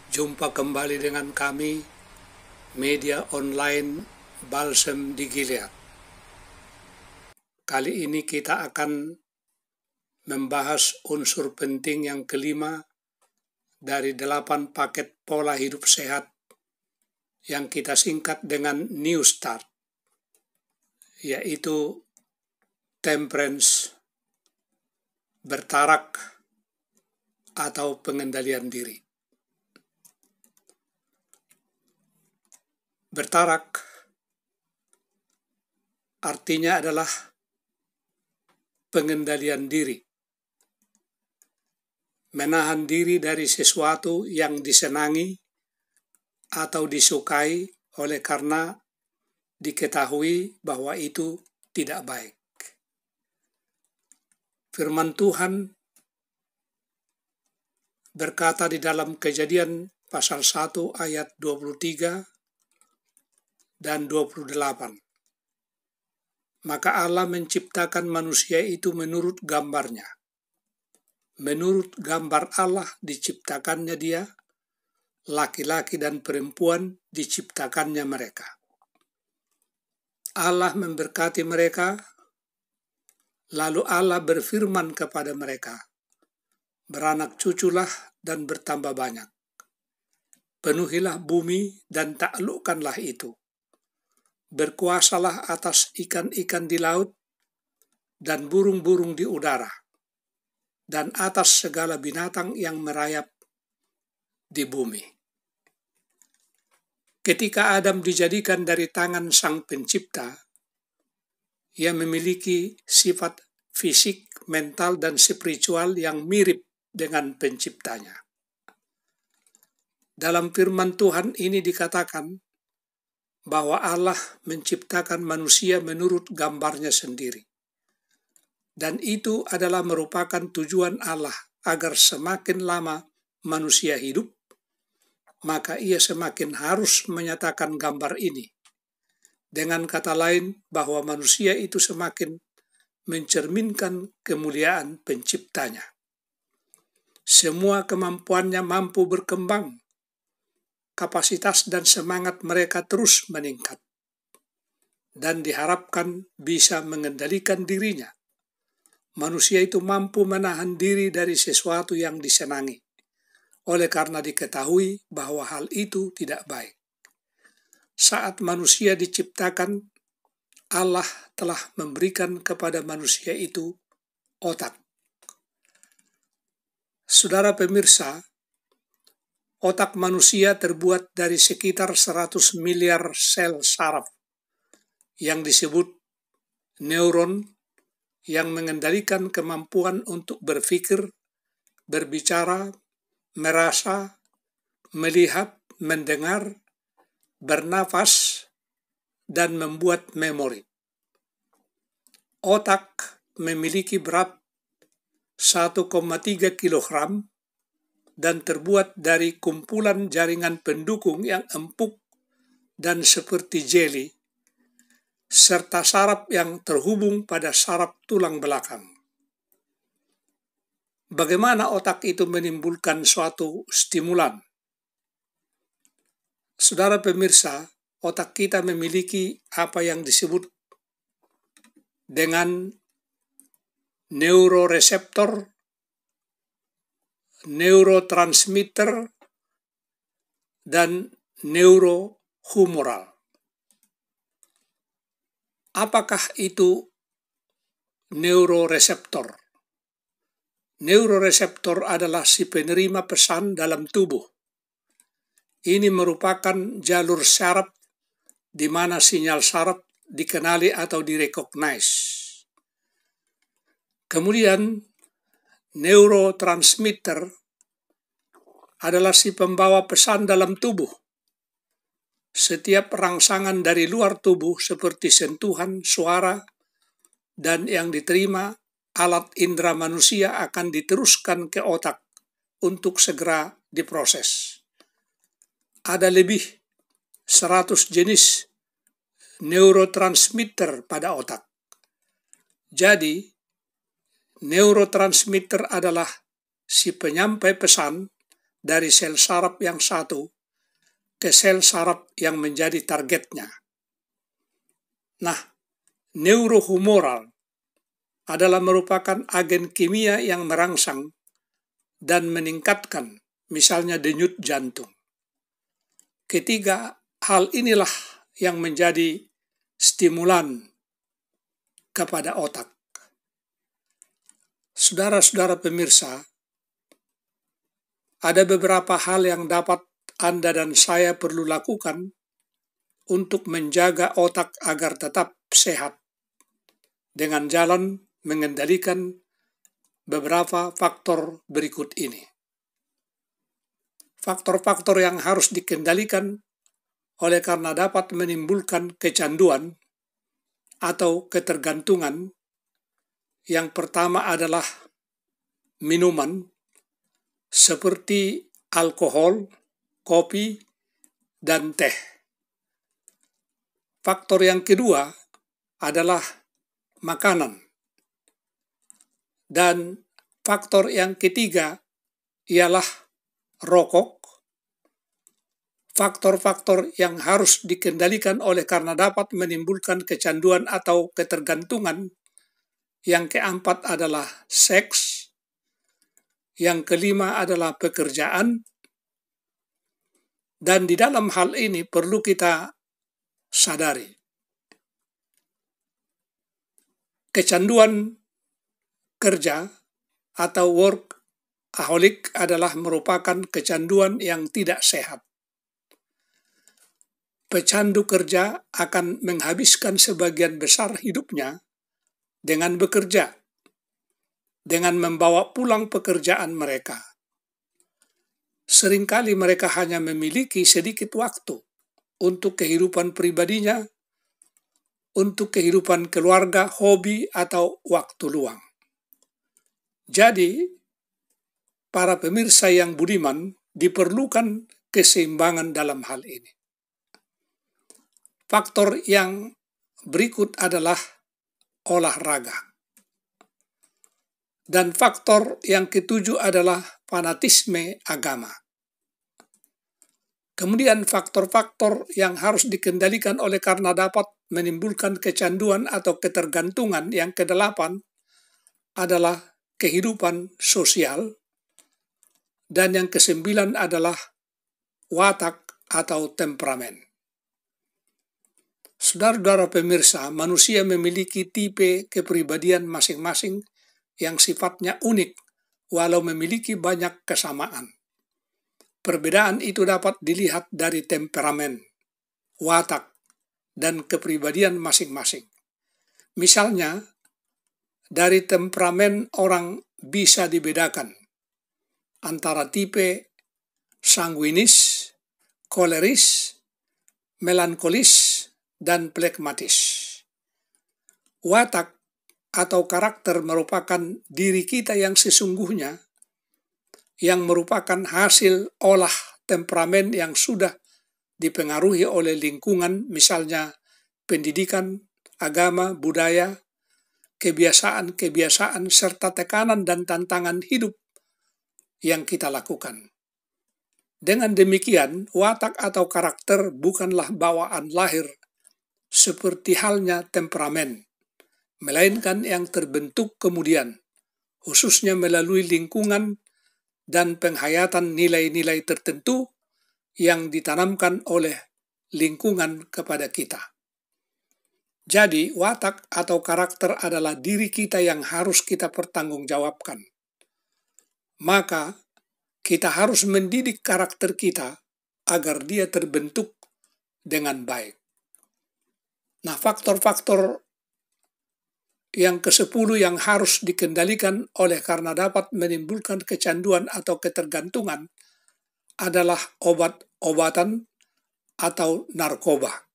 Jumpa kembali dengan kami, media online Balsam di Gilead. Kali ini kita akan membahas unsur penting yang kelima dari 8 paket pola hidup sehat yang kita singkat dengan New Start, yaitu temperance, bertarak, atau pengendalian diri. Bertarak artinya adalah pengendalian diri. Menahan diri dari sesuatu yang disenangi atau disukai oleh karena diketahui bahwa itu tidak baik. Firman Tuhan berkata di dalam Kejadian pasal 1 ayat 23 dan 28. Maka Allah menciptakan manusia itu menurut gambarnya. Menurut gambar Allah diciptakannya dia, laki-laki dan perempuan diciptakannya mereka. Allah memberkati mereka, lalu Allah berfirman kepada mereka, beranak cuculah dan bertambah banyak. Penuhilah bumi dan taklukkanlah itu. Berkuasalah atas ikan-ikan di laut dan burung-burung di udara, dan atas segala binatang yang merayap di bumi. Ketika Adam dijadikan dari tangan Sang Pencipta, ia memiliki sifat fisik, mental, dan spiritual yang mirip dengan Penciptanya. Dalam firman Tuhan ini dikatakan bahwa Allah menciptakan manusia menurut gambarnya sendiri. Dan itu adalah merupakan tujuan Allah agar semakin lama manusia hidup, maka ia semakin harus menyatakan gambar ini. Dengan kata lain, bahwa manusia itu semakin mencerminkan kemuliaan Penciptanya. Semua kemampuannya mampu berkembang. Kapasitas dan semangat mereka terus meningkat. Dan diharapkan bisa mengendalikan dirinya. Manusia itu mampu menahan diri dari sesuatu yang disenangi, oleh karena diketahui bahwa hal itu tidak baik. Saat manusia diciptakan, Allah telah memberikan kepada manusia itu otak. Saudara pemirsa, otak manusia terbuat dari sekitar 100 miliar sel saraf yang disebut neuron yang mengendalikan kemampuan untuk berpikir, berbicara, merasa, melihat, mendengar, bernafas, dan membuat memori. Otak memiliki berat 1,3 kilogram dan terbuat dari kumpulan jaringan pendukung yang empuk dan seperti jeli, serta saraf yang terhubung pada saraf tulang belakang. Bagaimana otak itu menimbulkan suatu stimulan? Saudara pemirsa, otak kita memiliki apa yang disebut dengan neuroreseptor, neurotransmitter, dan neurohumoral. Apakah itu neuroreseptor? Neuroreseptor adalah si penerima pesan dalam tubuh. Ini merupakan jalur saraf di mana sinyal saraf dikenali atau direcognize. Kemudian, neurotransmitter adalah si pembawa pesan dalam tubuh. Setiap rangsangan dari luar tubuh seperti sentuhan, suara, dan yang diterima alat indera manusia akan diteruskan ke otak untuk segera diproses. Ada lebih 100 jenis neurotransmitter pada otak. Jadi, neurotransmitter adalah si penyampai pesan dari sel saraf yang satu ke sel saraf yang menjadi targetnya. Nah, neurohumoral adalah merupakan agen kimia yang merangsang dan meningkatkan misalnya denyut jantung. Ketiga, hal inilah yang menjadi stimulan kepada otak. Saudara-saudara pemirsa, ada beberapa hal yang dapat Anda dan saya perlu lakukan untuk menjaga otak agar tetap sehat dengan jalan mengendalikan beberapa faktor berikut ini. Faktor-faktor yang harus dikendalikan oleh karena dapat menimbulkan kecanduan atau ketergantungan. Yang pertama adalah minuman seperti alkohol, kopi, dan teh. Faktor yang kedua adalah makanan. Dan faktor yang ketiga ialah rokok. Faktor-faktor yang harus dikendalikan oleh karena dapat menimbulkan kecanduan atau ketergantungan. Yang keempat adalah seks. Yang kelima adalah pekerjaan. Dan di dalam hal ini perlu kita sadari, kecanduan kerja atau workaholic adalah merupakan kecanduan yang tidak sehat. Pecandu kerja akan menghabiskan sebagian besar hidupnya dengan bekerja, dengan membawa pulang pekerjaan mereka. Seringkali mereka hanya memiliki sedikit waktu untuk kehidupan pribadinya, untuk kehidupan keluarga, hobi, atau waktu luang. Jadi, para pemirsa yang budiman diperlukan keseimbangan dalam hal ini. Faktor yang berikut adalah olahraga. Dan faktor yang ketujuh adalah fanatisme agama. Kemudian faktor-faktor yang harus dikendalikan oleh karena dapat menimbulkan kecanduan atau ketergantungan yang kedelapan adalah kehidupan sosial. Dan yang kesembilan adalah watak atau temperamen. Saudara-saudara pemirsa, manusia memiliki tipe kepribadian masing-masing yang sifatnya unik, walau memiliki banyak kesamaan. Perbedaan itu dapat dilihat dari temperamen, watak, dan kepribadian masing-masing. Misalnya, dari temperamen orang bisa dibedakan antara tipe sanguinis, koleris, melankolis, dan plekmatis. Watak atau karakter merupakan diri kita yang sesungguhnya, yang merupakan hasil olah temperamen yang sudah dipengaruhi oleh lingkungan, misalnya pendidikan, agama, budaya, kebiasaan-kebiasaan, serta tekanan dan tantangan hidup yang kita lakukan. Dengan demikian, watak atau karakter bukanlah bawaan lahir seperti halnya temperamen, melainkan yang terbentuk kemudian, khususnya melalui lingkungan dan penghayatan nilai-nilai tertentu yang ditanamkan oleh lingkungan kepada kita. Jadi, watak atau karakter adalah diri kita yang harus kita pertanggungjawabkan. Maka, kita harus mendidik karakter kita agar dia terbentuk dengan baik. Nah, faktor-faktor yang ke-10 yang harus dikendalikan oleh karena dapat menimbulkan kecanduan atau ketergantungan adalah obat-obatan atau narkoba.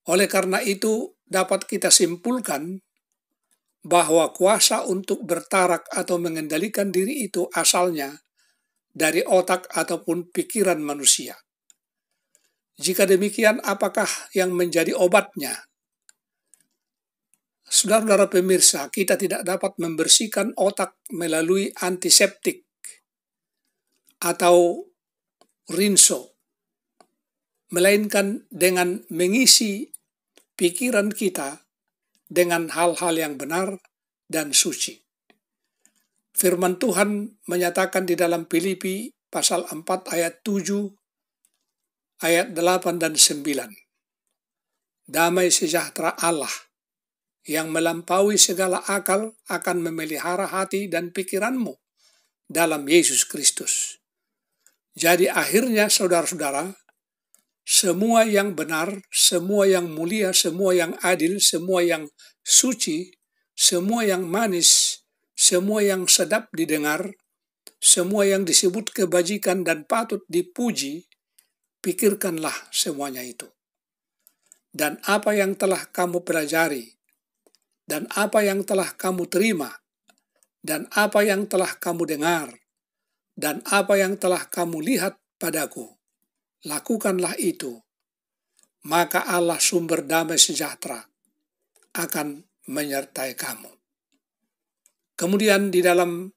Oleh karena itu, dapat kita simpulkan bahwa kuasa untuk bertarak atau mengendalikan diri itu asalnya dari otak ataupun pikiran manusia. Jika demikian, apakah yang menjadi obatnya? Saudara-saudara pemirsa, kita tidak dapat membersihkan otak melalui antiseptik atau rinso, melainkan dengan mengisi pikiran kita dengan hal-hal yang benar dan suci. Firman Tuhan menyatakan di dalam Filipi pasal 4 ayat 7, ayat 8 dan 9. Damai sejahtera Allah yang melampaui segala akal akan memelihara hati dan pikiranmu dalam Yesus Kristus. Jadi akhirnya saudara-saudara, semua yang benar, semua yang mulia, semua yang adil, semua yang suci, semua yang manis, semua yang sedap didengar, semua yang disebut kebajikan dan patut dipuji, pikirkanlah semuanya itu. Dan apa yang telah kamu pelajari, dan apa yang telah kamu terima, dan apa yang telah kamu dengar, dan apa yang telah kamu lihat padaku, lakukanlah itu. Maka Allah sumber damai sejahtera akan menyertai kamu. Kemudian di dalam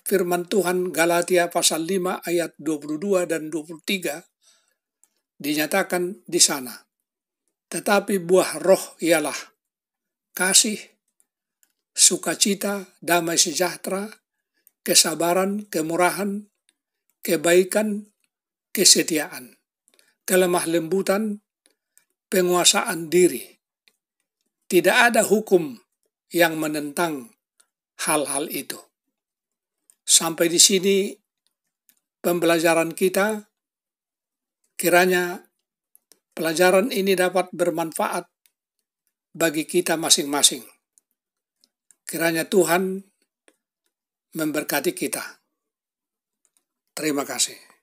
firman Tuhan Galatia pasal 5 ayat 22 dan 23 dinyatakan di sana, tetapi buah roh ialah kasih, sukacita, damai sejahtera, kesabaran, kemurahan, kebaikan, kesetiaan, kelemah lembutan, penguasaan diri. Tidak ada hukum yang menentang hal-hal itu. Sampai di sini pembelajaran kita. Kiranya pelajaran ini dapat bermanfaat bagi kita masing-masing. Kiranya Tuhan memberkati kita. Terima kasih.